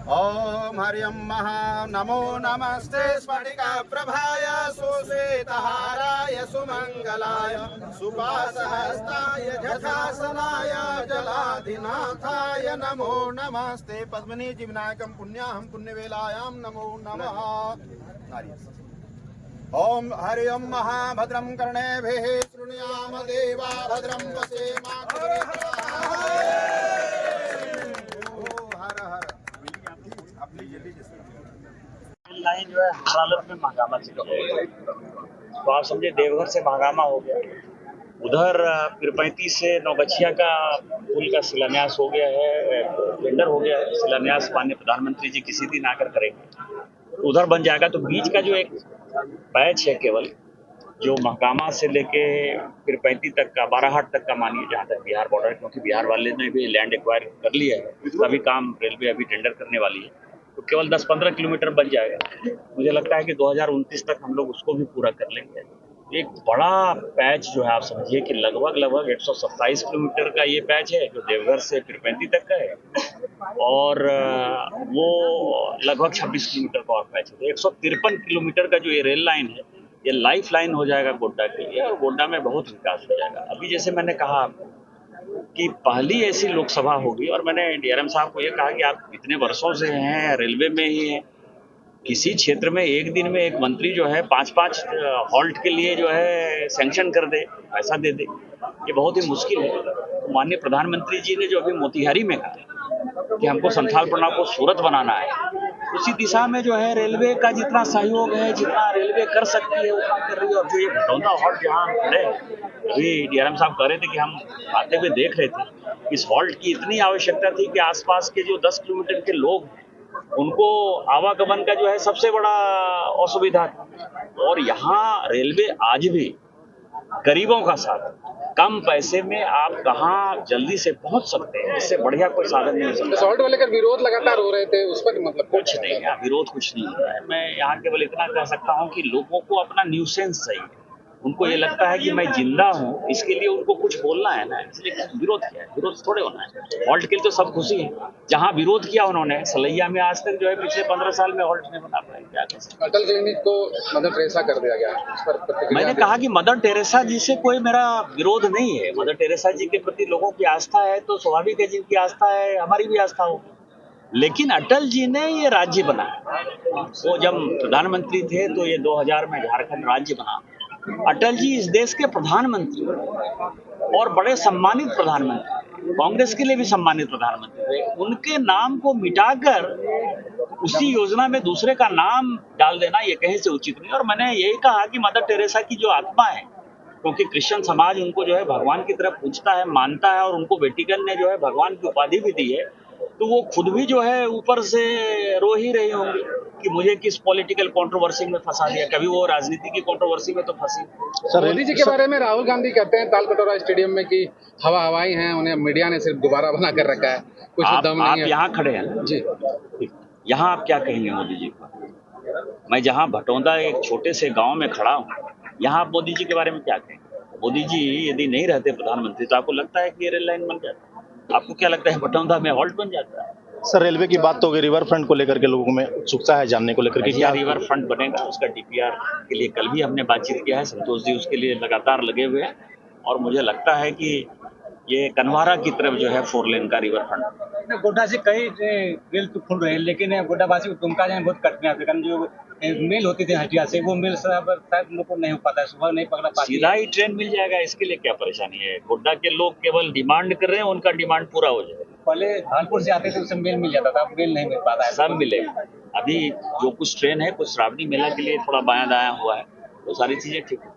ओम हरियम महा नमो नमस्ते स्फटिका प्रभाय सुश्वेतहाराय सुमंगलाय सुपासहस्ताय जटासनाय जलाधिनाथाय नमो नमस्ते पद्मनी विनायकं पुण्याहं पुण्यवेलायां नमो नमः। ओम हरियम महाभद्रं कर्णेभिः शृणुयाम देवा भद्रं पश्येमाक्षभिर्यजत्राः। लाइन जो है हालत में महागामा से तो आप समझे देवघर से महागामा हो गया, उधर पीरपैंती से नौगछिया का पुल का शिलान्यास हो गया है, टेंडर हो गया है, शिलान्यास माननीय प्रधानमंत्री जी किसी दिन आकर करेंगे तो उधर बन जाएगा। तो बीच का जो एक पैच है केवल जो महागामा से लेके पीरपैंती तक का, बाराहाट तक का मानिए जहाँ तक बिहार बॉर्डर, क्योंकि बिहार वाले ने भी लैंड एक्वायर कर लिया है, उसका भी काम रेलवे अभी टेंडर करने वाली है, तो केवल 10-15 किलोमीटर बन जाएगा। मुझे लगता है कि 2029 तक हम लोग उसको भी पूरा कर लेंगे। एक बड़ा पैच जो है आप समझिए कि लगभग 127 किलोमीटर का ये पैच है जो देवघर से पीरपैंती तक का है, और वो लगभग 26 किलोमीटर का और पैच है। 153 किलोमीटर का जो ये रेल लाइन है ये लाइफ लाइन हो जाएगा गोड्डा के लिए, और गोड्डा में बहुत विकास हो जाएगा। अभी जैसे मैंने कहा कि पहली ऐसी लोकसभा होगी, और मैंने डीआरएम साहब को ये कहा कि आप इतने वर्षों से हैं रेलवे में ही हैं, किसी क्षेत्र में एक दिन में एक मंत्री जो है 5-5 हॉल्ट के लिए जो है सैंक्शन कर दे, पैसा दे दे, ये बहुत ही मुश्किल है। तो माननीय प्रधानमंत्री जी ने जो अभी मोतिहारी में कहा कि हमको संथालपना को सूरत बनाना है, उसी दिशा में जो है रेलवे का जितना सहयोग है, जितना रेलवे कर सकती है उतना कर रही है। और जो ये भटौंदा हॉल्ट जहाँ हम खड़े हैं, अभी डीआरएम साहब कह रहे थे कि हम आते हुए देख रहे थे, इस हॉल्ट की इतनी आवश्यकता थी कि आसपास के जो 10 किलोमीटर के लोग हैं उनको आवागमन का जो है सबसे बड़ा असुविधा था। और यहाँ रेलवे आज भी गरीबों का साधन, कम पैसे में आप कहाँ जल्दी से पहुंच सकते हैं, इससे बढ़िया कोई साधन नहीं हो सकता। सॉल्ट वाले का विरोध लगातार हो रहे थे, उस पर मतलब कुछ नहीं है, विरोध कुछ नहीं हो रहा है। मैं यहाँ केवल इतना कह सकता हूँ कि लोगों को अपना न्यूसेंस चाहिए, उनको ये लगता है कि मैं जिंदा हूँ, इसके लिए उनको कुछ बोलना है ना, इसलिए विरोध किया है। विरोध थोड़े होना है, हॉल्ट के लिए तो सब खुशी है। जहाँ विरोध किया उन्होंने सलैया में, आज तक जो है पिछले 15 साल में हॉल्ट नहीं बना पाए, क्या कह सकते। अटल क्लिनिक को मदर टेरेसा कर दिया गया, इस पर प्रतिक्रिया मैंने कहा कि मदर टेरेसा जी से कोई मेरा विरोध नहीं है, मदर टेरेसा जी के प्रति लोगों की आस्था है तो स्वाभाविक है, जिनकी आस्था है हमारी भी आस्था होगी। लेकिन अटल जी ने ये राज्य बनाया, वो जब प्रधानमंत्री थे तो ये 2000 में झारखंड राज्य बना। अटल जी इस देश के प्रधानमंत्री और बड़े सम्मानित प्रधानमंत्री, कांग्रेस के लिए भी सम्मानित प्रधानमंत्री थे। उनके नाम को मिटाकर उसी योजना में दूसरे का नाम डाल देना ये कहीं से उचित नहीं। और मैंने यही कहा कि मदर टेरेसा की जो आत्मा है, क्योंकि क्रिश्चियन समाज उनको जो है भगवान की तरफ पूजता है, मानता है, और उनको वेटिकन ने जो है भगवान की उपाधि भी दी है, तो वो खुद भी जो है ऊपर से रो ही रही होंगी कि मुझे किस पॉलिटिकल कंट्रोवर्सी में फंसा दिया। कभी वो राजनीति की कंट्रोवर्सी में तो फंसी। मोदी जी के बारे में राहुल गांधी कहते हैं तालकटोरा स्टेडियम में कि हवाई हैं, उन्हें मीडिया ने सिर्फ दोबारा बना कर रखा है, कुछ दम नहीं है। आप यहाँ खड़े हैं जी, यहाँ आप क्या कहेंगे मोदी जी को? मैं जहाँ भटौंदा एक छोटे से गांव में खड़ा हूँ, यहाँ आप मोदी जी के बारे में क्या कहेंगे? मोदी जी यदि नहीं रहते प्रधानमंत्री तो आपको लगता है कि ये रेल लाइन बन जाता? आपको क्या लगता है भटौंदा में हॉल्ट बन जाता है? सर रेलवे की बात तो हो गई, रिवर फ्रंट को लेकर के लोगों में उत्सुकता है जानने को लेकर के क्या रिवर फ्रंट बनेगा, उसका डीपीआर के लिए कल भी हमने बातचीत किया है। संतोष जी उसके लिए लगातार लगे हुए हैं, और मुझे लगता है कि ये कन्वारा की तरफ जो है 4 लेन का रिवर फ्रंट। गोड्डा से कई रेल तो खुल रहे हैं, लेकिन गोड्डावासी को दुमका जाने बहुत कठिनाई होती है, कारण जो मेल होती थी हटिया से, वो मेल शायद लोग को नहीं हो पाता है, सुबह नहीं पकड़ा पाती। सीधा ही ट्रेन मिल जाएगा, इसके लिए क्या परेशानी है? गोड्डा के लोग केवल डिमांड कर रहे हैं, उनका डिमांड पूरा हो जाएगा। पहले कानपुर से आते थे उससे मेल मिल जाता था, अब मेल नहीं मिल पाता है। सब मिलेगा। अभी जो कुछ ट्रेन है, कुछ श्रावणी मेला के लिए थोड़ा बायां दायां हुआ है, तो सारी चीजें ठीक है।